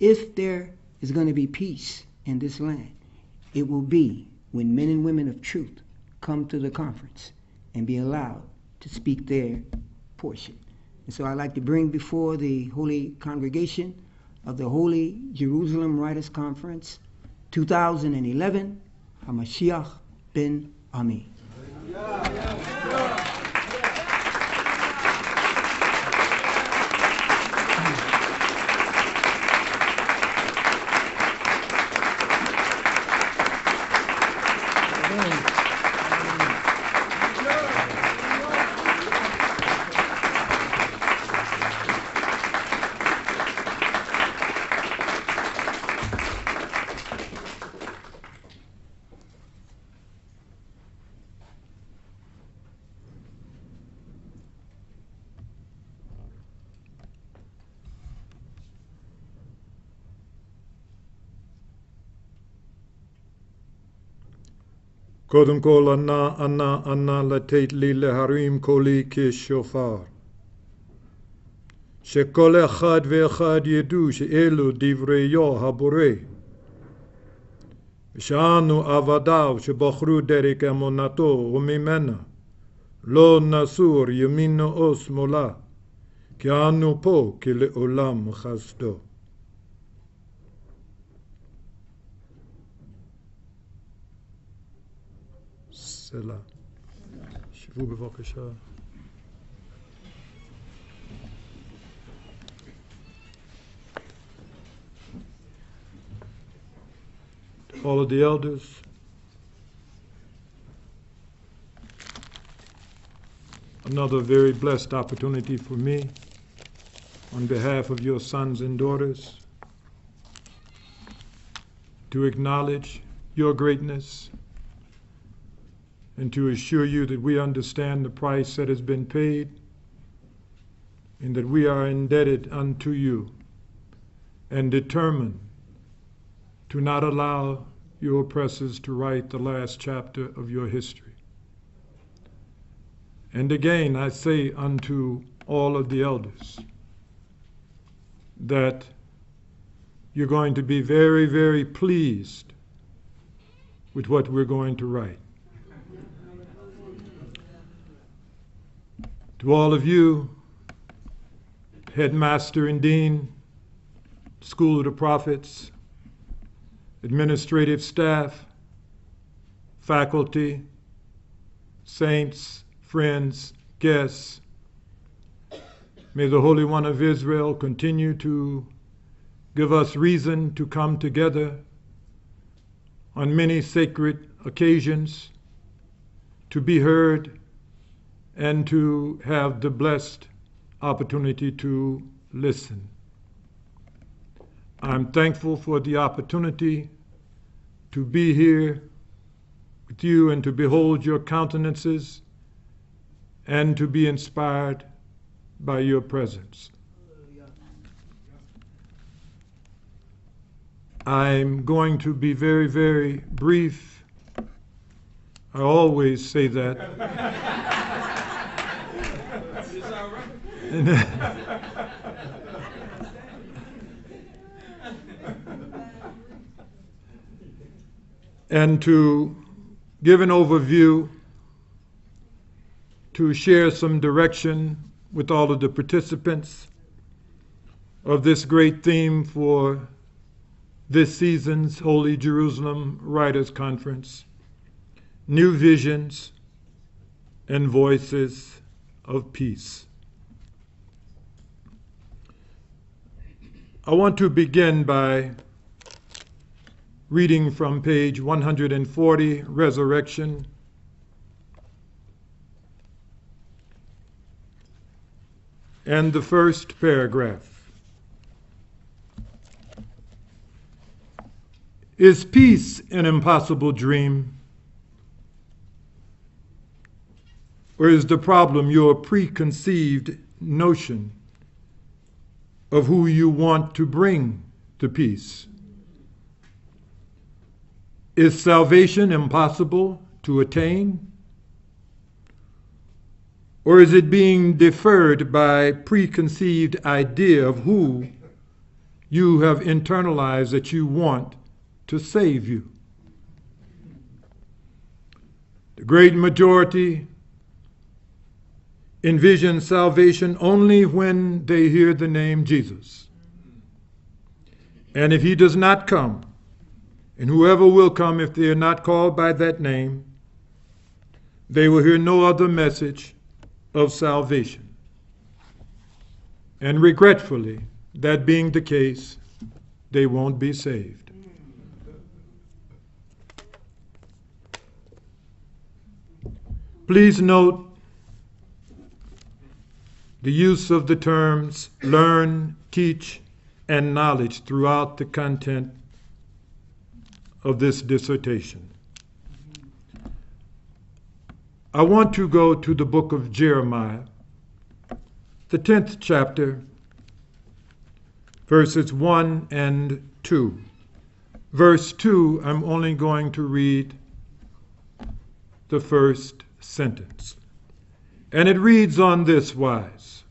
if there is going to be peace in this land, it will be when men and women of truth come to the conference and be allowed to speak their portion. And so I'd like to bring before the holy congregation of the Holy Jerusalem Writers Conference 2011, HaMashiach ben Ami. קודם כל, אנא לתת לי להרים קולי כשופר. שכל אחד ואחד ידעו שאלו דבריו הבורא. ושאנו עבדיו שבחרו דרך אמונתו וממנה, לא נסור ימינו או שמאלה, כי אנו פה כלעולם חסדו. סלע. שבו בבקשה. All of the elders, another very blessed opportunity for me on behalf of your sons and daughters to acknowledge your greatness and to assure you that we understand the price that has been paid and that we are indebted unto you and determined to not allow your oppressors to write the last chapter of your history. And again, I say unto all of the elders that you're going to be very, very pleased with what we're going to write. To all of you, headmaster and dean, School of the Prophets, administrative staff, faculty, saints, friends, guests, may the Holy One of Israel continue to give us reason to come together on many sacred occasions, to be heard, and to have the blessed opportunity to listen. I'm thankful for the opportunity to be here with you and to behold your countenances and to be inspired by your presence. I'm going to be very, very brief. I always say that. And to give an overview, to share some direction with all of the participants of this great theme for this season's Holy Jerusalem Writers Conference, New Visions and Voices of Peace. I want to begin by reading from page 140, Resurrection. And the first paragraph. Is peace an impossible dream? Or is the problem your preconceived notion of who you want to bring to peace? Is salvation impossible to attain? Or is it being deferred by preconceived idea of who you have internalized that you want to save you. The great majority envision salvation only when they hear the name Jesus. And if he does not come, and whoever will come if they are not called by that name, they will hear no other message of salvation. And regretfully, that being the case, they won't be saved. Please note the use of the terms learn, teach, and knowledge throughout the content of this dissertation. I want to go to the book of Jeremiah, the 10th chapter, verses 1 and 2. Verse 2, I'm only going to read the first sentence. And it reads on this wise: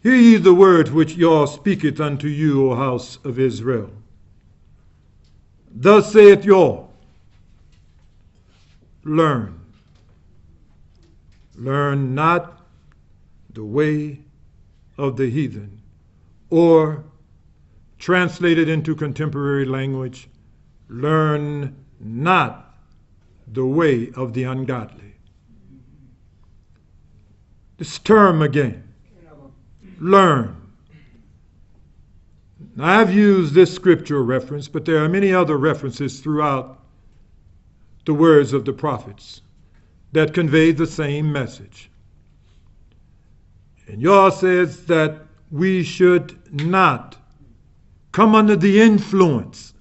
Hear ye the word which Yah speaketh unto you, O house of Israel. Thus saith Yah, learn. Learn not the way of the heathen, or translated into contemporary language, learn not the way of the ungodly. This term again, learn. Now, I've used this scriptural reference, but there are many other references throughout the words of the prophets that convey the same message. And Yah says that we should not come under the influence.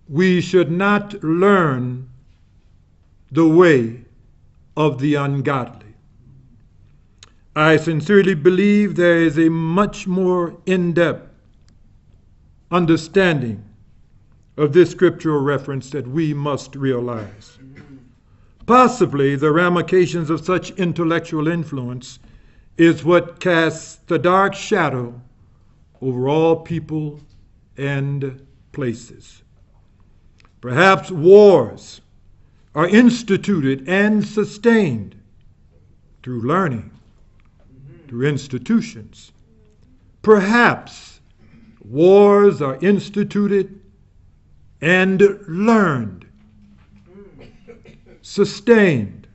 We should not learn the way of the ungodly. I sincerely believe there is a much more in-depth understanding of this scriptural reference that we must realize. Possibly the ramifications of such intellectual influence is what casts the dark shadow over all people and places. Perhaps wars are instituted and sustained through learning, through institutions. Perhaps wars are instituted and learned, sustained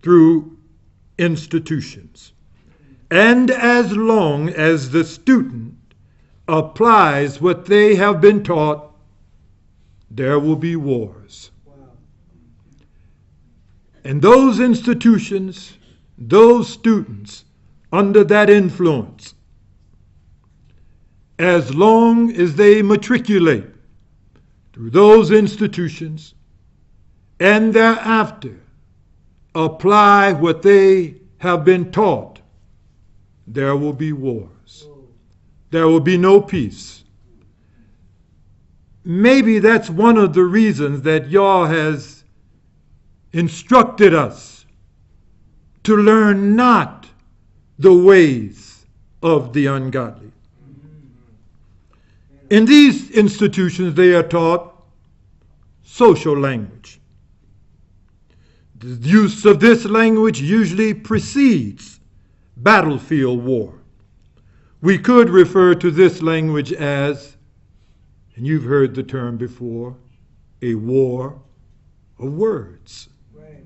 through institutions. And as long as the student applies what they have been taught, there will be wars. And those institutions, those students under that influence, as long as they matriculate through those institutions and thereafter apply what they have been taught, there will be wars. There will be no peace. Maybe that's one of the reasons that Yah has instructed us to learn not the ways of the ungodly. In these institutions, they are taught social language. The use of this language usually precedes battlefield war. We could refer to this language as, and you've heard the term before, a war of words. Right.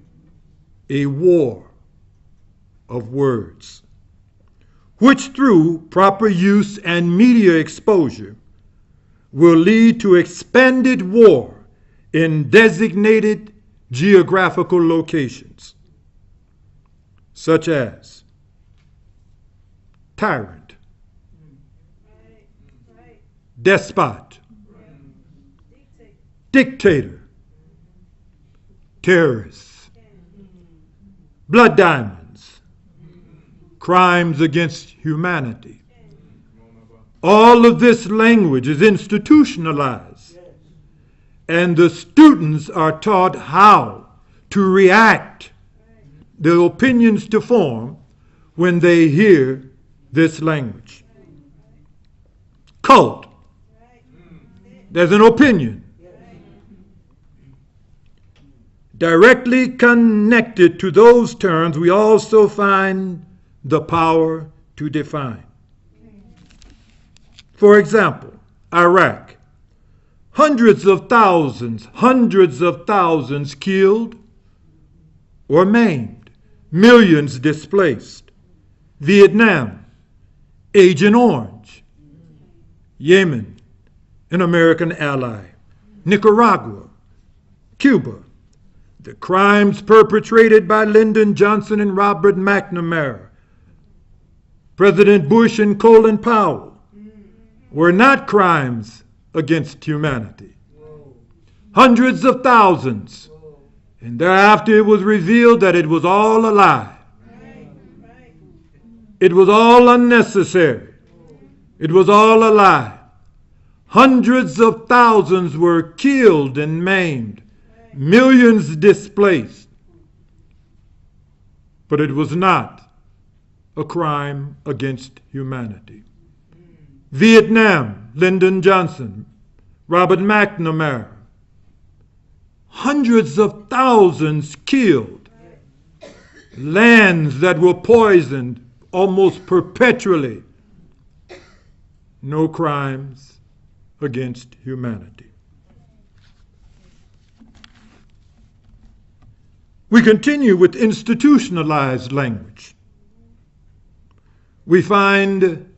A war of words, which through proper use and media exposure will lead to expanded war in designated geographical locations, such as tyrant, despot, dictator, terrorists, blood diamonds, crimes against humanity. All of this language is institutionalized, and the students are taught how to react, the opinions to form when they hear this language. Cult. There's an opinion. Directly connected to those terms, we also find the power to define. For example, Iraq. Hundreds of thousands killed or maimed, millions displaced. Vietnam, Agent Orange. Yemen, an American ally. Nicaragua, Cuba. The crimes perpetrated by Lyndon Johnson and Robert McNamara, President Bush and Colin Powell, were not crimes against humanity. Hundreds of thousands. And thereafter it was revealed that it was all a lie. It was all unnecessary. It was all a lie. Hundreds of thousands were killed and maimed. Millions displaced. But it was not a crime against humanity. Vietnam, Lyndon Johnson, Robert McNamara. Hundreds of thousands killed. Lands that were poisoned almost perpetually. No crimes against humanity. We continue with institutionalized language. We find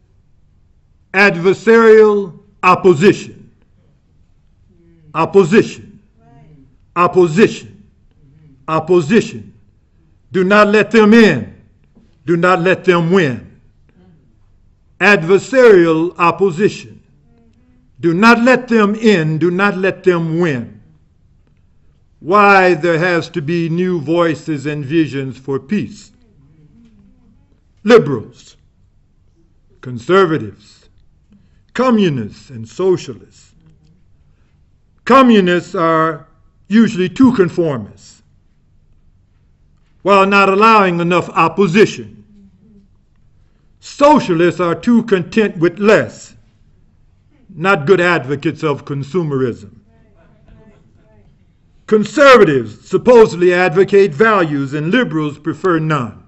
adversarial opposition. Opposition. Opposition. Opposition. Do not let them in. Do not let them win. Adversarial opposition. Do not let them in. Do not let them win. Why there has to be new voices and visions for peace. Liberals, conservatives, communists, and socialists. Communists are usually too conformist, while not allowing enough opposition. Socialists are too content with less, not good advocates of consumerism. Conservatives supposedly advocate values and liberals prefer none.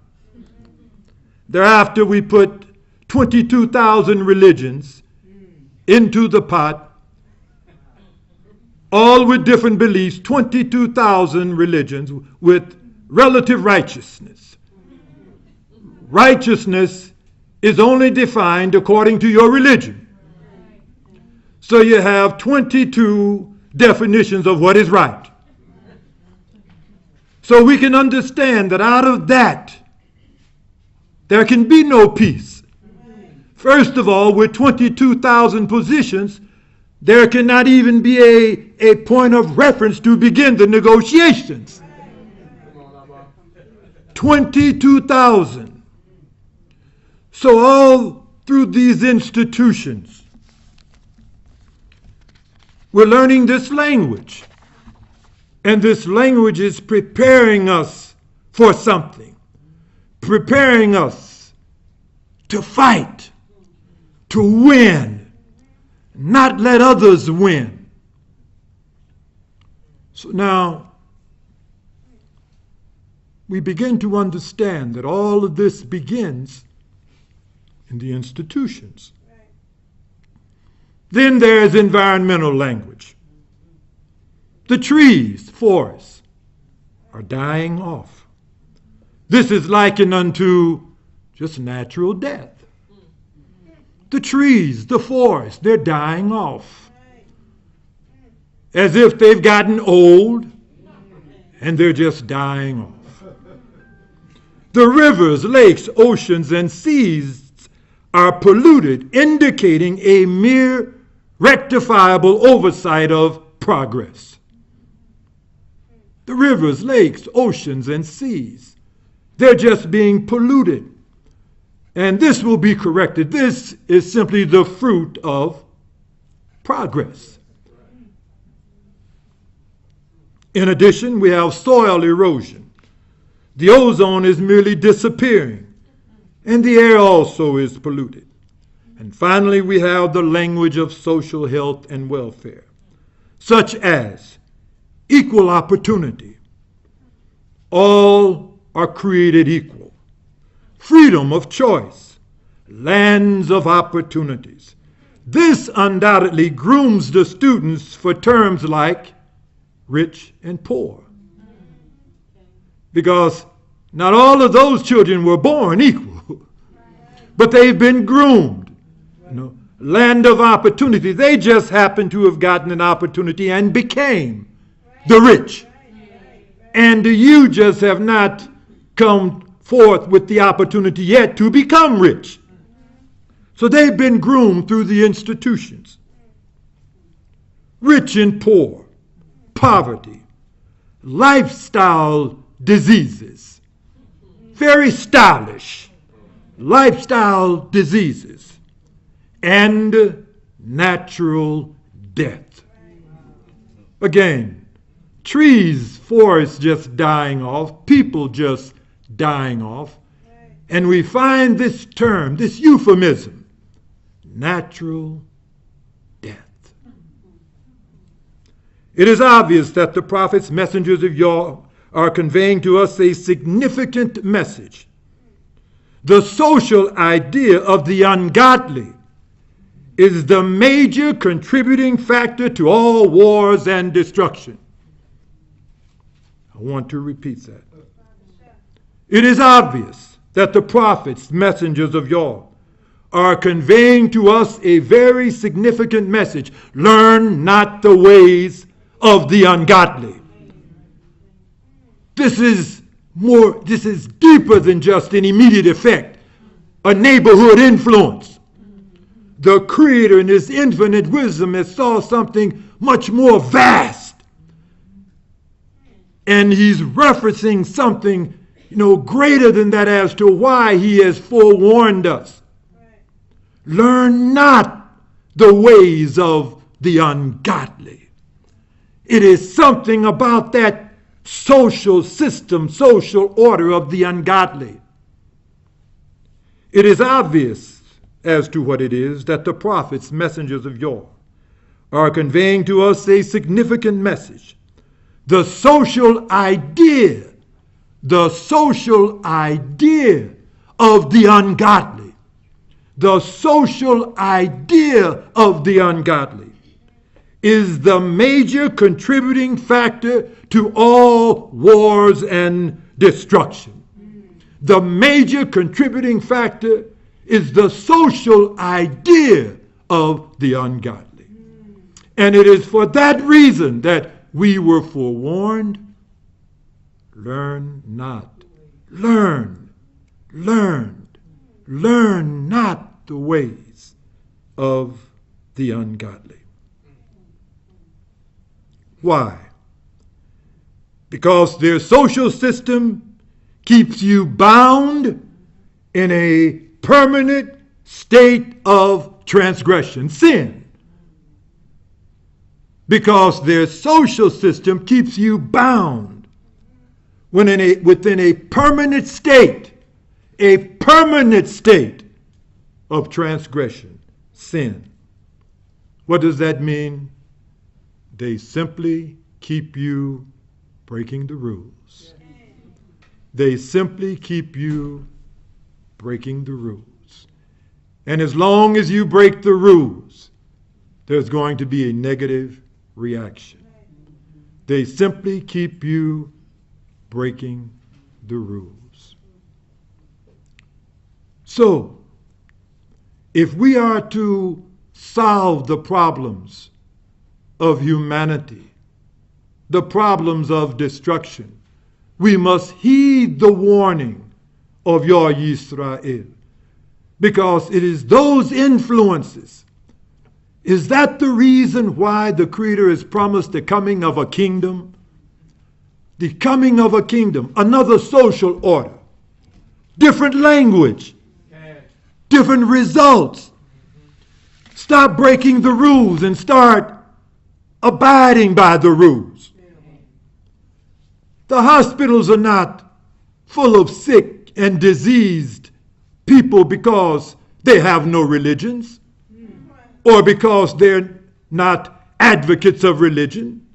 Thereafter, we put 22,000 religions into the pot, all with different beliefs, 22,000 religions with relative righteousness. Righteousness is only defined according to your religion. So you have 22 definitions of what is right. So we can understand that out of that, there can be no peace. First of all, with 22,000 positions, there cannot even be a point of reference to begin the negotiations. 22,000. So all through these institutions, we're learning this language. And this language is preparing us for something, preparing us to fight, to win, not let others win. So now we begin to understand that all of this begins in the institutions. Then there's environmental language. The trees, forests, are dying off. This is likened unto just natural death. The trees, the forests, they're dying off. As if they've gotten old and they're just dying off. The rivers, lakes, oceans, and seas are polluted, indicating a mere rectifiable oversight of progress. The rivers, lakes, oceans, and seas, they're just being polluted. And this will be corrected. This is simply the fruit of progress. In addition, we have soil erosion. The ozone is merely disappearing. and the air also is polluted. And finally, we have the language of social health and welfare, such as equal opportunity. All are created equal. Freedom of choice. Lands of opportunities. This undoubtedly grooms the students for terms like rich and poor. Because not all of those children were born equal, but they've been groomed. Land of opportunity. They just happened to have gotten an opportunity and became the rich. And you just have not come forth with the opportunity yet to become rich. So they've been groomed through the institutions. Rich and poor, poverty, lifestyle diseases, very stylish lifestyle diseases, and natural death. Again, trees, forests just dying off, people just dying off, and we find this term, this euphemism, natural death. It is obvious that the prophets, messengers of Yah, are conveying to us a significant message. The social idea of the ungodly is the major contributing factor to all wars and destruction. I want to repeat that. It is obvious that the prophets, messengers of Yah, are conveying to us a very significant message. Learn not the ways of the ungodly. This is deeper than just an immediate effect, a neighborhood influence. The Creator in His infinite wisdom has saw something much more vast. And He's referencing something, greater than that as to why He has forewarned us. Learn not the ways of the ungodly. It is something about that social system, social order of the ungodly. It is obvious as to what it is that the prophets, messengers of Yah, are conveying to us a significant message. The social idea of the ungodly. The social idea of the ungodly is the major contributing factor to all wars and destruction. The major contributing factor is the social idea of the ungodly. And it is for that reason that we were forewarned. Learn not the ways of the ungodly. Why? Because their social system keeps you bound in a permanent state of transgression, sin. Because their social system keeps you bound within a permanent state of transgression, sin. What does that mean? They simply keep you breaking the rules. They simply keep you breaking the rules. And as long as you break the rules, there's going to be a negative reaction. They simply keep you breaking the rules. So, if we are to solve the problems of humanity, the problems of destruction, we must heed the warning of Yah Yisrael, because it is those influences. Is that the reason why the Creator has promised the coming of a kingdom? The coming of a kingdom, another social order, different language, different results. Stop breaking the rules and start abiding by the rules. The hospitals are not full of sick and diseased people because they have no religions or because they're not advocates of religion.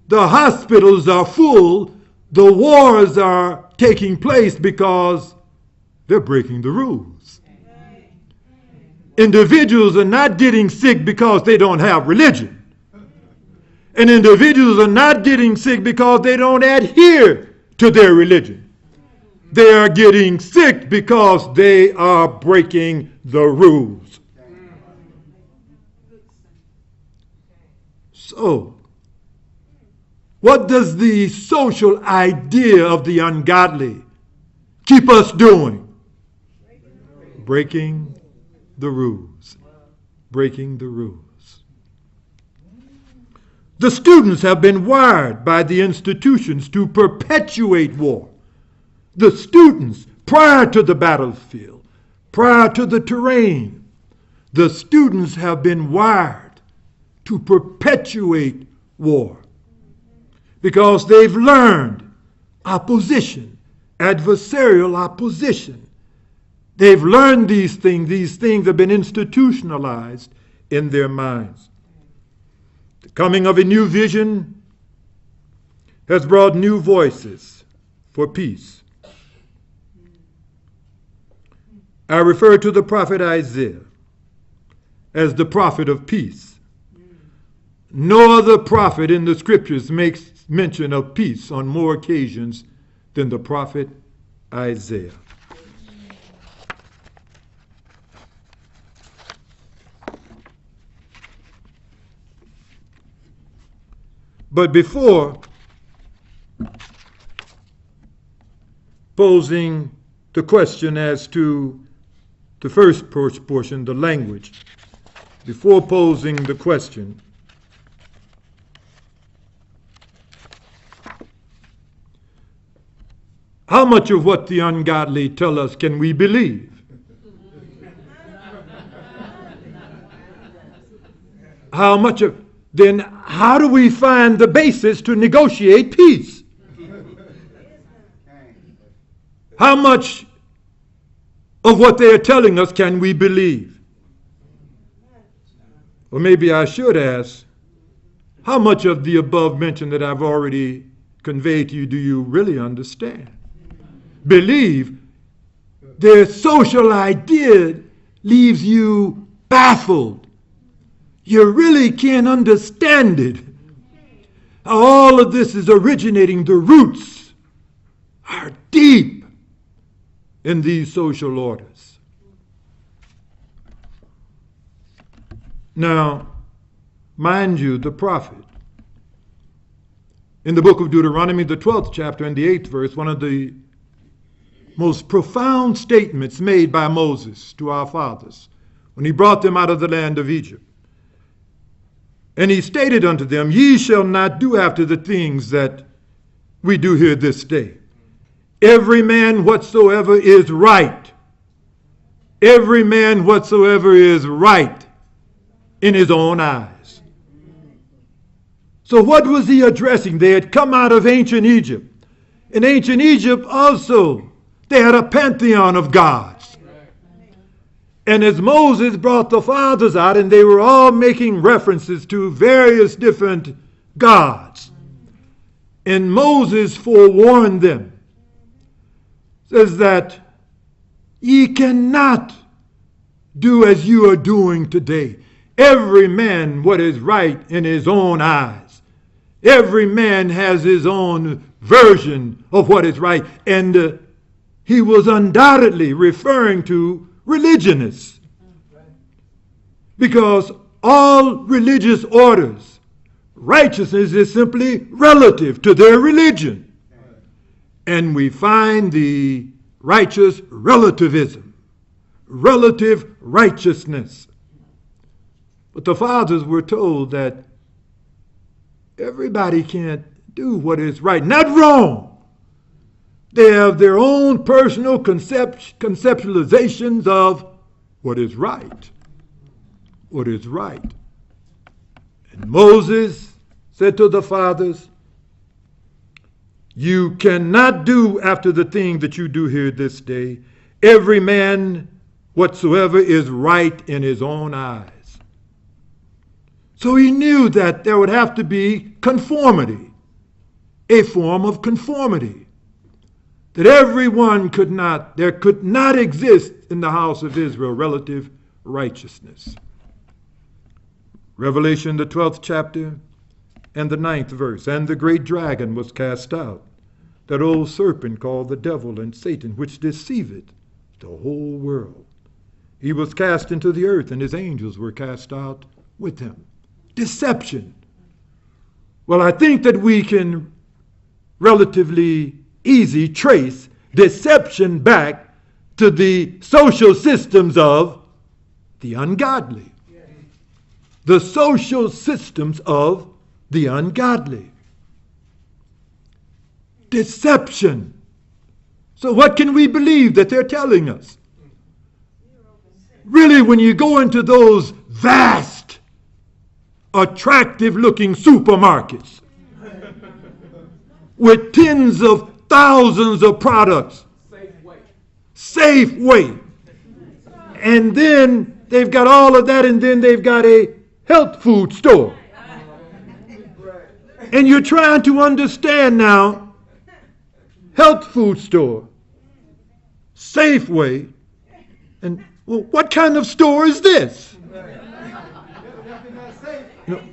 The hospitals are full. The wars are taking place because they're breaking the rules. Individuals are not getting sick because they don't have religion. And individuals are not getting sick because they don't adhere to their religion. They are getting sick because they are breaking the rules. So, what does the social idea of the ungodly keep us doing? Breaking the rules. Breaking the rules. The students have been wired by the institutions to perpetuate war. The students, prior to the battlefield, prior to the terrain, the students have been wired to perpetuate war because they've learned opposition, adversarial opposition. They've learned these things. These things have been institutionalized in their minds. The coming of a new vision has brought new voices for peace. I refer to the prophet Isaiah as the prophet of peace. No other prophet in the scriptures makes mention of peace on more occasions than the prophet Isaiah. But before posing the question as to the first portion, the language, before posing the question, how much of what the ungodly tell us can we believe? How much of, then how do we find the basis to negotiate peace? How much of what they are telling us can we believe? Or maybe I should ask, how much of the above mentioned that I've already conveyed to you do you really understand? Believe. Their social idea leaves you baffled. You really can't understand it. All of this is originating. The roots are deep in these social orders. Now, mind you, the prophet, in the book of Deuteronomy, the 12th chapter and the 8th verse, one of the most profound statements made by Moses to our fathers when he brought them out of the land of Egypt. And he stated unto them, ye shall not do after the things that we do here this day. Every man whatsoever is right. Every man whatsoever is right in his own eyes. So what was he addressing? They had come out of ancient Egypt. In ancient Egypt also, they had a pantheon of gods. And as Moses brought the fathers out, and they were all making references to various different gods. And Moses forewarned them, says that ye cannot do as you are doing today. Every man what is right in his own eyes. Every man has his own version of what is right. And he was undoubtedly referring to religionists. Because all religious orders, righteousness is simply relative to their religion. And we find the righteous relativism, relative righteousness. But the fathers were told that everybody can't do what is right. Not wrong. They have their own personal conceptualizations of what is right. What is right. And Moses said to the fathers, you cannot do after the thing that you do here this day. every man whatsoever is right in his own eyes. So he knew that there would have to be conformity, a form of conformity, that there could not exist in the house of Israel relative righteousness. Revelation, the 12th chapter and the 9th verse. And the great dragon was cast out, that old serpent called the devil and Satan, which deceiveth the whole world. He was cast into the earth, and his angels were cast out with him. Deception. Well, I think that we can relatively easy trace deception back to the social systems of the ungodly. The social systems of the ungodly. Deception. So what can we believe that they're telling us? Really, when you go into those vast, attractive-looking supermarkets with tens of thousands of products, Safeway, and then they've got all of that, and then they've got a health food store. And you're trying to understand now, health food store, Safeway, and well, what kind of store is this?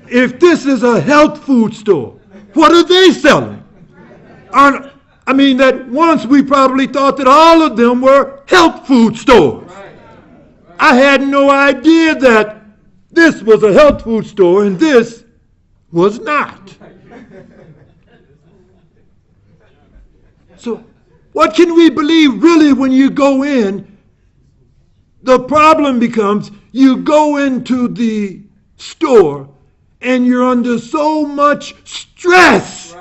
If this is a health food store, what are they selling? I mean, that once we probably thought that all of them were health food stores. I had no idea that this was a health food store and this was not. So, what can we believe really when you go in? The problem becomes you go into the store and you're under so much stress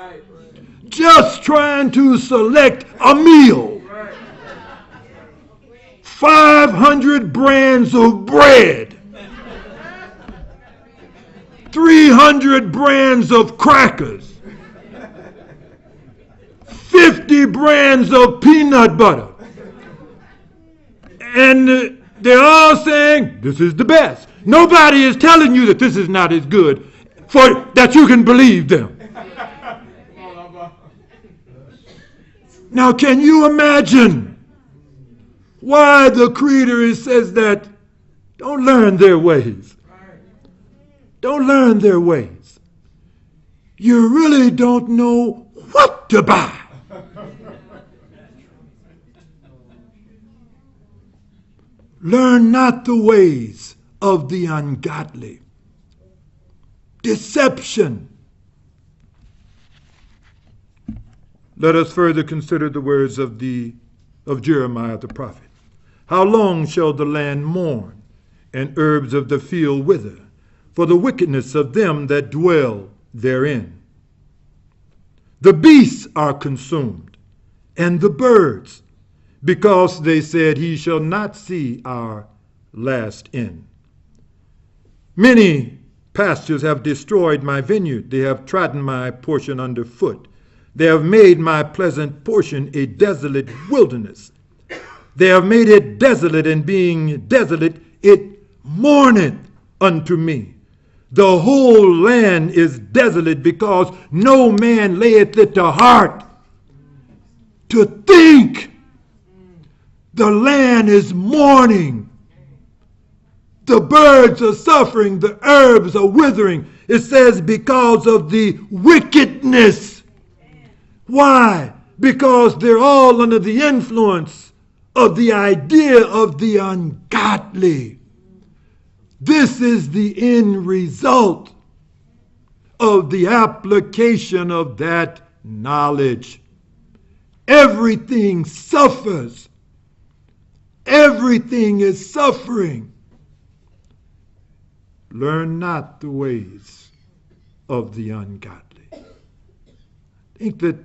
just trying to select a meal. 500 brands of bread. 300 brands of crackers. 50 brands of peanut butter. And they're all saying, this is the best. Nobody is telling you that this is not as good for that you can believe them. Now, can you imagine why the Creator says that don't learn their ways? Don't learn their ways. You really don't know what to buy. Learn not the ways of the ungodly. Deception. Let us further consider the words of Jeremiah the prophet. How long shall the land mourn, and herbs of the field wither, for the wickedness of them that dwell therein? The beasts are consumed, and the birds, because they said, he shall not see our last end. Many pastures have destroyed my vineyard. They have trodden my portion underfoot. They have made my pleasant portion a desolate wilderness. They have made it desolate, and being desolate, it mourneth unto me. The whole land is desolate, because no man layeth it to heart to think. The land is mourning. The birds are suffering. The herbs are withering. It says because of the wickedness. Why? Because they're all under the influence of the idea of the ungodly. This is the end result of the application of that knowledge. Everything suffers. Everything is suffering. Learn not the ways of the ungodly. I think that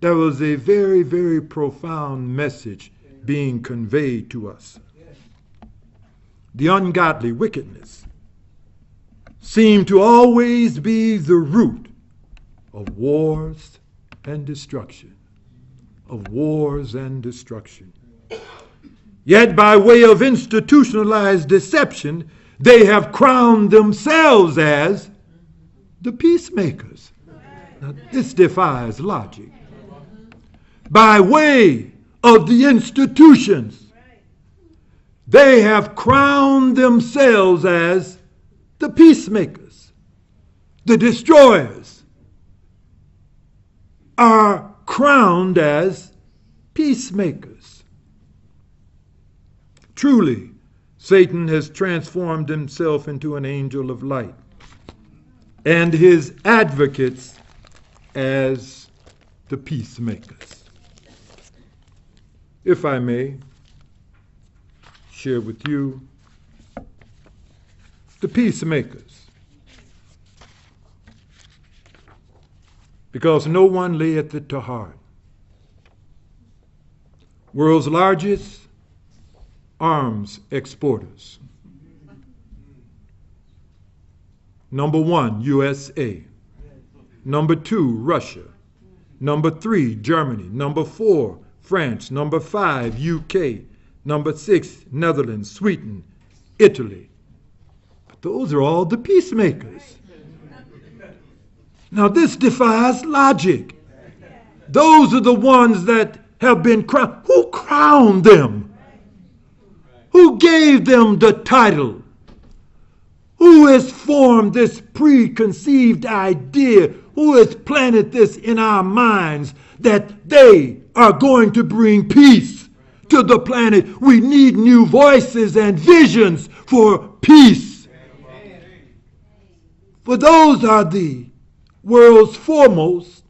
there was a very, very profound message being conveyed to us. The ungodly wickedness seemed to always be the root of wars and destruction. Of wars and destruction. Yet by way of institutionalized deception, they have crowned themselves as the peacemakers. Now, this defies logic. By way of the institutions, they have crowned themselves as the peacemakers. The destroyers are crowned as peacemakers. Truly, Satan has transformed himself into an angel of light, and his advocates as the peacemakers. If I may share with you the peacemakers, because no one layeth it to heart. World's largest arms exporters. Number 1, USA. Number 2, Russia. Number 3, Germany. Number 4, France. Number 5, UK. Number 6, Netherlands, Sweden, Italy. But those are all the peacemakers. Now this defies logic. Those are the ones that have been crowned. Who crowned them? Who gave them the title? Who has formed this preconceived idea? Who has planted this in our minds that they are going to bring peace to the planet? We need new voices and visions for peace. For those are the world's foremost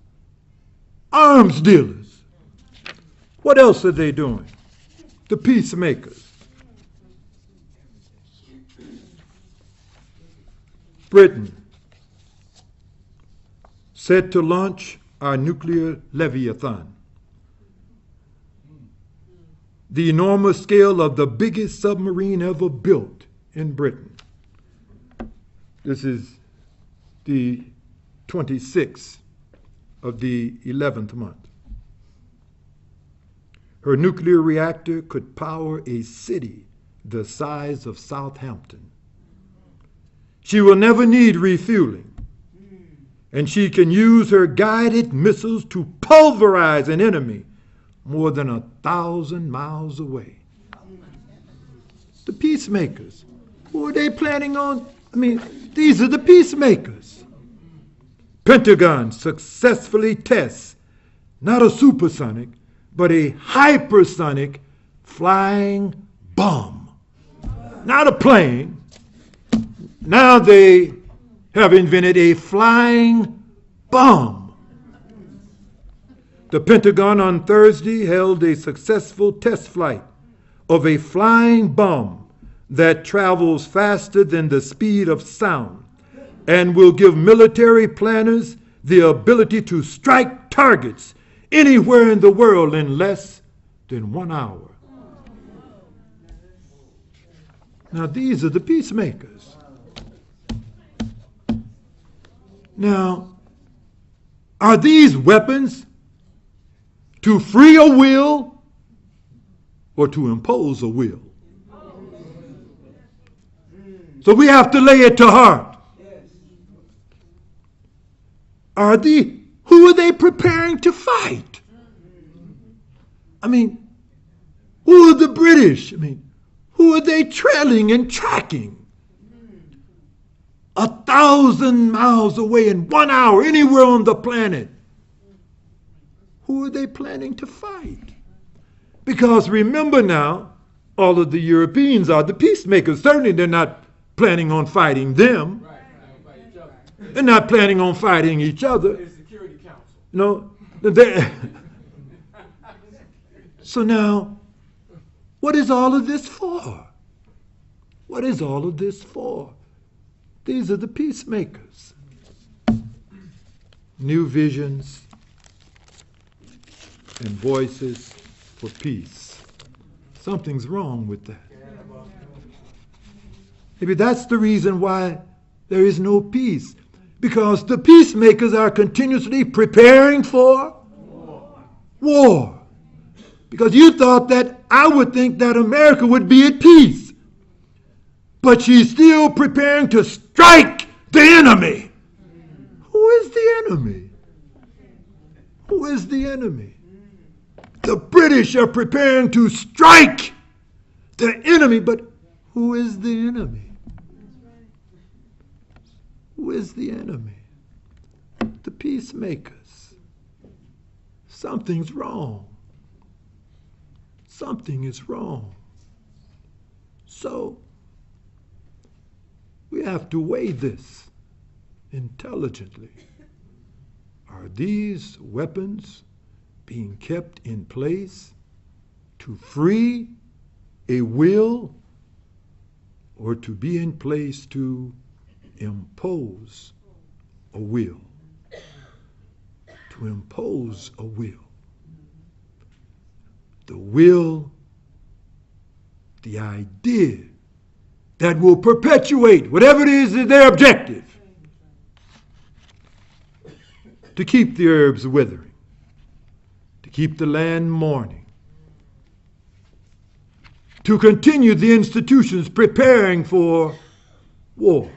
arms dealers. What else are they doing? The peacemakers. Britain set to launch our nuclear Leviathan. The enormous scale of the biggest submarine ever built in Britain. This is the 26th of the 11th month. Her nuclear reactor could power a city the size of Southampton. She will never need refueling, and she can use her guided missiles to pulverize an enemy more than 1,000 miles away. The peacemakers, who are they planning on? These are the peacemakers. Pentagon successfully tests not a supersonic, but a hypersonic flying bomb. Not a plane. Now they have invented a flying bomb. The Pentagon on Thursday held a successful test flight of a flying bomb that travels faster than the speed of sound and will give military planners the ability to strike targets anywhere in the world in less than 1 hour. Now these are the peacemakers. Now, are these weapons to free a will or to impose a will? So we have to lay it to heart. Who are they preparing to fight? Who are the British? Who are they trailing and tracking? 1,000 miles away in 1 hour, anywhere on the planet. Who are they planning to fight? Because remember now, all of the Europeans are the peacemakers. Certainly they're not planning on fighting them. They're not planning on fighting each other. Security Council. No. So now, what is all of this for? What is all of this for? These are the peacemakers. New visions and voices for peace. Something's wrong with that. Maybe that's the reason why there is no peace. Because the peacemakers are continuously preparing for war. Because you thought that I would think that America would be at peace. But she's still preparing to strike the enemy. Who is the enemy? Who is the enemy? The British are preparing to strike the enemy, but who is the enemy? Who is the enemy? The peacemakers. Something's wrong. Something is wrong. So, we have to weigh this intelligently. Are these weapons being kept in place to free a will, or to be in place to impose a will? To impose a will. The will, the idea that will perpetuate whatever it is their objective, to keep the herbs withering, to keep the land mourning, to continue the institutions preparing for war.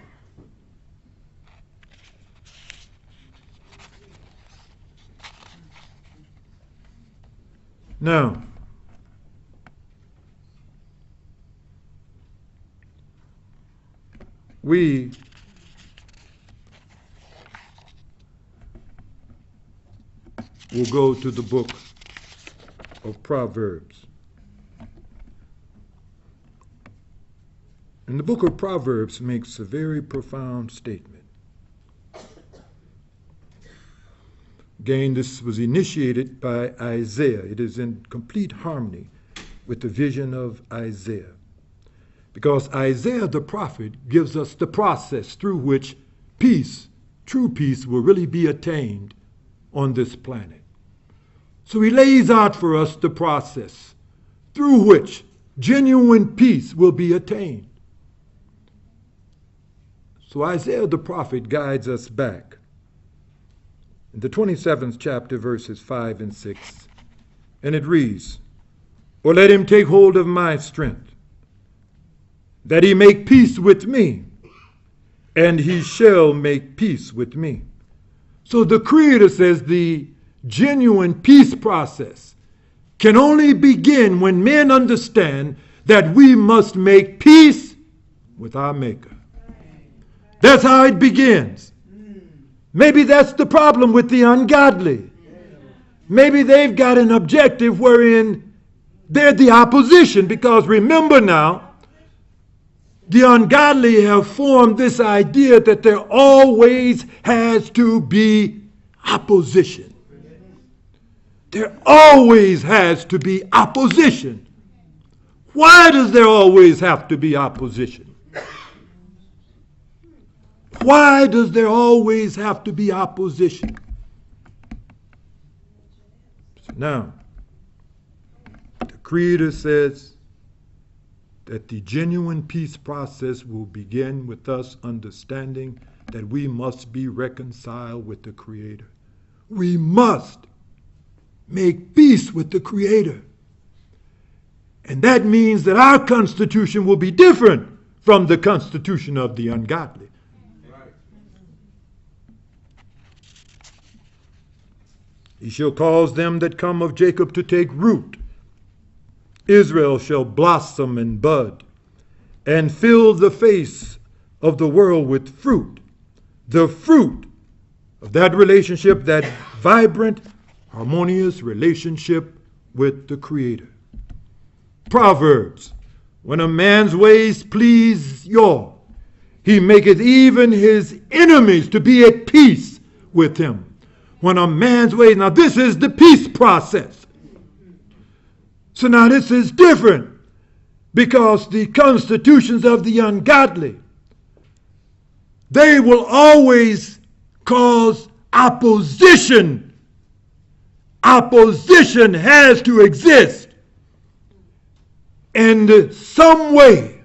Now, we will go to the book of Proverbs. And the book of Proverbs makes a very profound statement. Again, this was initiated by Isaiah. It is in complete harmony with the vision of Isaiah. Because Isaiah the prophet gives us the process through which peace, true peace, will really be attained on this planet. So he lays out for us the process through which genuine peace will be attained. So Isaiah the prophet guides us back in the 27th chapter, verses 5 and 6, and it reads, "Or let him take hold of my strength, that he make peace with me, and he shall make peace with me." So the Creator says the genuine peace process can only begin when men understand that we must make peace with our Maker. That's how it begins. Maybe that's the problem with the ungodly. Maybe they've got an objective wherein they're the opposition, because remember now, the ungodly have formed this idea that there always has to be opposition. There always has to be opposition. Why does there always have to be opposition? Why does there always have to be opposition? So now, the Creator says that the genuine peace process will begin with us understanding that we must be reconciled with the Creator. We must make peace with the Creator. And that means that our constitution will be different from the constitution of the ungodly. He shall cause them that come of Jacob to take root. Israel shall blossom and bud, and fill the face of the world with fruit. The fruit of that relationship, that vibrant, harmonious relationship with the Creator. Proverbs, when a man's ways please Yah, he maketh even his enemies to be at peace with him. When a man's ways, now this is the peace process. So now this is different, because the constitutions of the ungodly, they will always cause opposition. Opposition has to exist. And some way,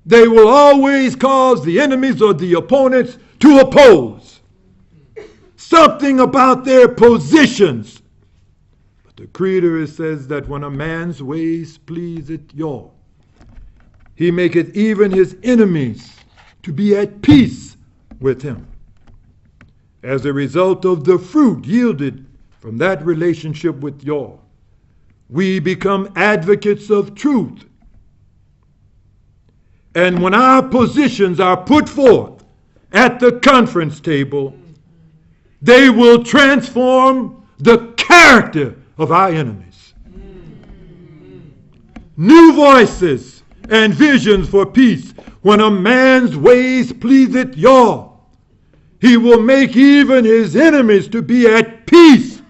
they will always cause the enemies or the opponents to oppose. Something about their positions. But The Creator says that when a man's ways pleaseth Yah, he maketh even his enemies to be at peace with him. As a result of the fruit yielded from that relationship with Yah, we become advocates of truth. And when our positions are put forth at the conference table, they will transform the character of our enemies. New voices and visions for peace. When a man's ways pleaseth Yah, he will make even his enemies to be at peace,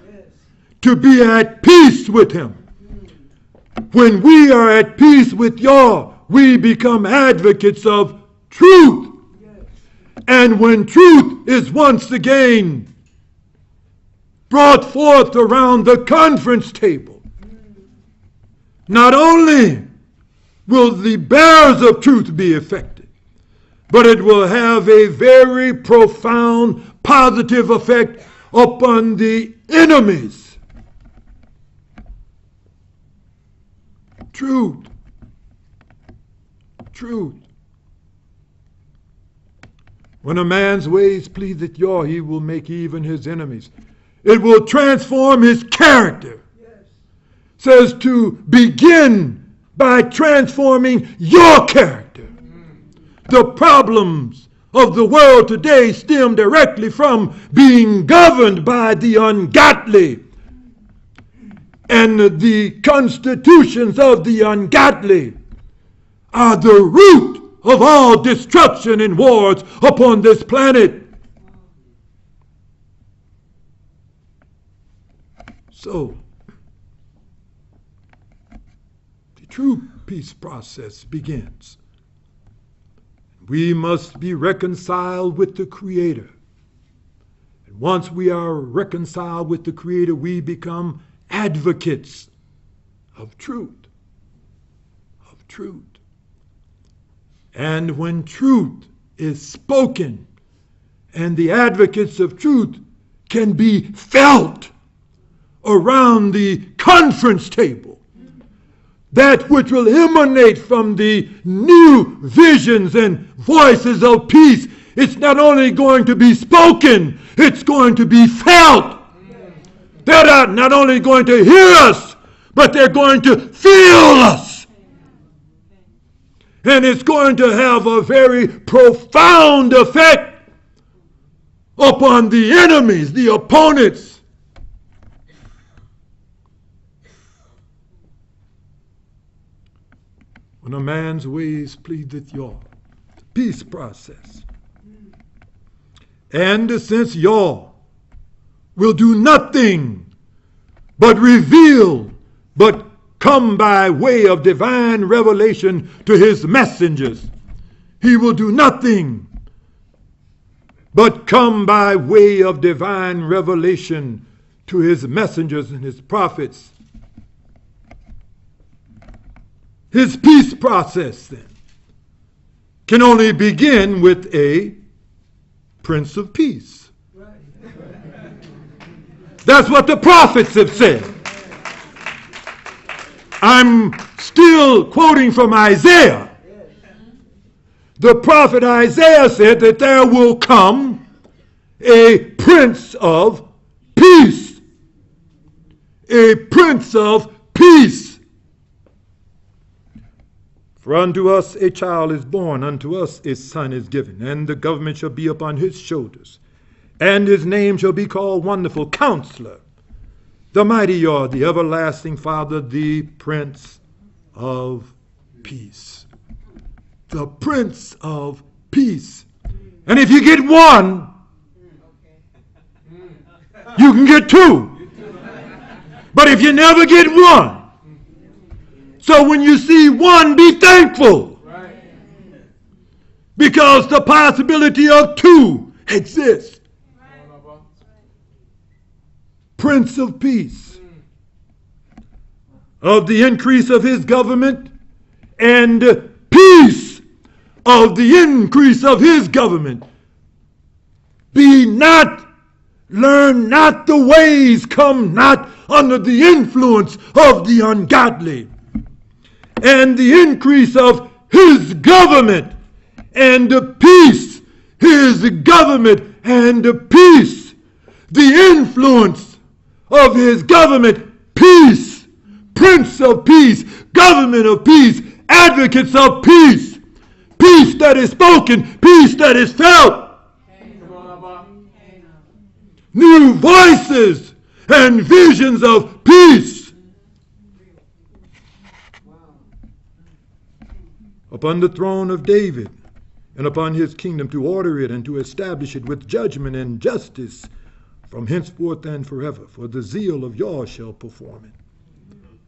to be at peace with him. When we are at peace with Yah, we become advocates of truth. And when truth is once again brought forth around the conference table, not only will the bearers of truth be affected, but it will have a very profound positive effect upon the enemies. Truth. Truth. When a man's ways pleaseth Yah, he will make even his enemies. It will transform his character. Yes. Says to begin by transforming your character. The problems of the world today stem directly from being governed by the ungodly. And the constitutions of the ungodly are the root of all destruction and wars upon this planet. So, the true peace process begins. We must be reconciled with the Creator. And once we are reconciled with the Creator, we become advocates of truth. Of truth. And when truth is spoken, and the advocates of truth can be felt around the conference table, that which will emanate from the new visions and voices of peace, it's not only going to be spoken, it's going to be felt. They're not only going to hear us, but they're going to feel us. And it's going to have a very profound effect upon the enemies, the opponents. When a man's ways pleaseth Yah, the peace process. And since Yah will do nothing but reveal, but come by way of divine revelation to his messengers. He will do nothing but come by way of divine revelation to his messengers and his prophets. His peace process, then, can only begin with a Prince of Peace. That's what the prophets have said. I'm still quoting from Isaiah. The prophet Isaiah said that there will come a Prince of Peace. A Prince of Peace. For unto us a child is born, unto us a son is given, and the government shall be upon his shoulders. And his name shall be called Wonderful Counselor, the Mighty Yah, the Everlasting Father, the Prince of Peace. The Prince of Peace. And if you get one, you can get two. But if you never get one, so when you see one, be thankful. Because the possibility of two exists. Prince of Peace, of the increase of his government, and peace of the increase of his government. Be not learn not the ways, come not under the influence of the ungodly, and the increase of his government and the peace, his government and the peace, the influence of his government, peace, Prince of Peace, government of peace, advocates of peace, peace that is spoken, peace that is felt, new voices and visions of peace upon the throne of David and upon his kingdom, to order it and to establish it with judgment and justice from henceforth and forever. For the zeal of Yah shall perform it.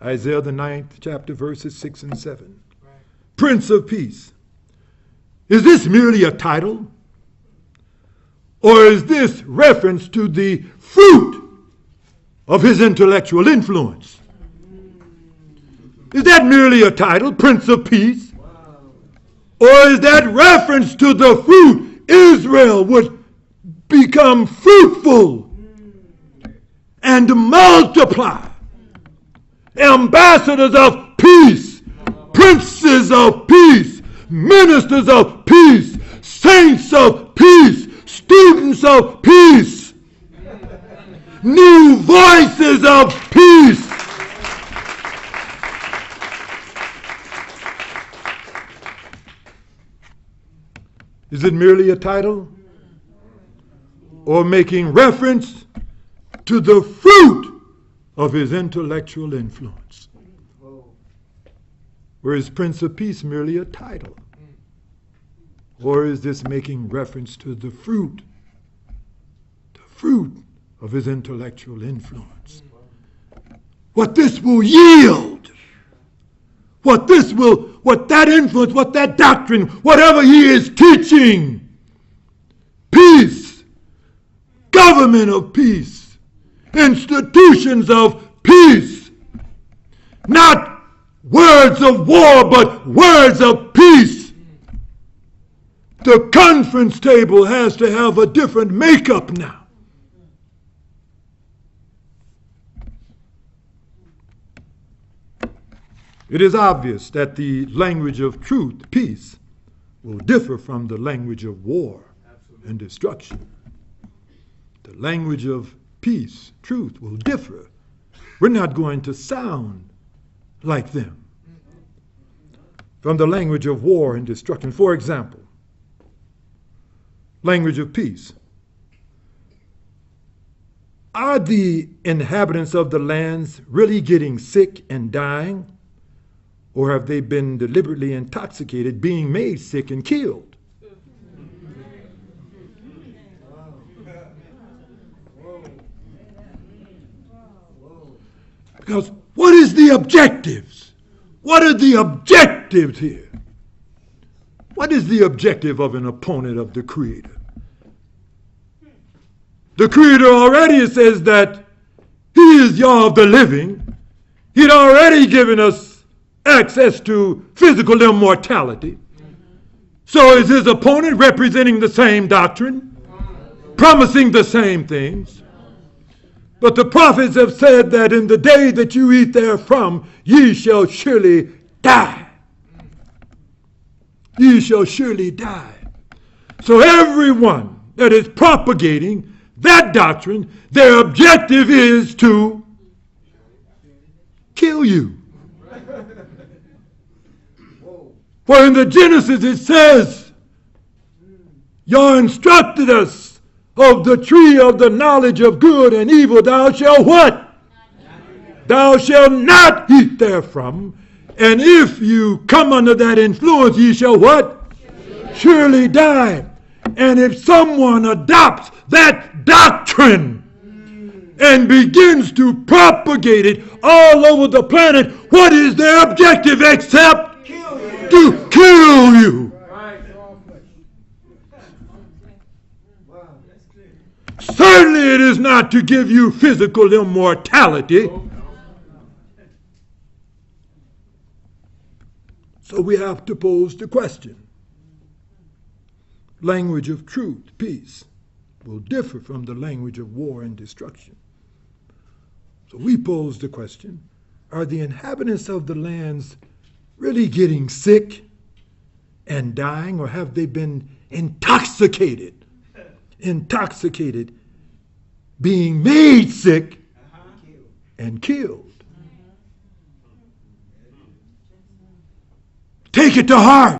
Isaiah the 9th chapter, verses 6 and 7. Prince of Peace. Is this merely a title? Or is this reference to the fruit of his intellectual influence? Is that merely a title, Prince of Peace? Or is that reference to the fruit? Israel would become fruitful and multiply. Ambassadors of peace, princes of peace, ministers of peace, saints of peace, students of peace, new voices of peace. Is it merely a title? Or making reference to the fruit of his intellectual influence? Or is Prince of Peace merely a title? Or is this making reference to the fruit of his intellectual influence? What this will yield, what that influence, what that doctrine, whatever he is teaching, peace, government of peace, institutions of peace, not words of war, but words of peace. The conference table has to have a different makeup now. It is obvious that the language of truth, peace, will differ from the language of war and destruction. The language of peace, truth, will differ. We're not going to sound like them. From the language of war and destruction. For example, language of peace. Are the inhabitants of the lands really getting sick and dying? Or have they been deliberately intoxicated, being made sick and killed? Because what is the objectives? What are the objectives here? What is the objective of an opponent of the Creator? The Creator already says that He is Yah of the living. He'd already given us access to physical immortality. So is his opponent representing the same doctrine, promising the same things? But the prophets have said that in the day that you eat therefrom, ye shall surely die. Ye shall surely die. So everyone that is propagating that doctrine, their objective is to kill you. For in the Genesis it says, Yah instructed us of the tree of the knowledge of good and evil, thou shalt what? Thou shalt not eat therefrom. And if you come under that influence, ye shall what? Surely die. And if someone adopts that doctrine and begins to propagate it all over the planet, what is their objective except to kill you? Certainly it is not to give you physical immortality. So we have to pose the question. Language of truth, peace. will differ from the language of war and destruction. So we pose the question, are the inhabitants of the lands really getting sick and dying, or have they been intoxicated, being made sick and killed? Take it to heart.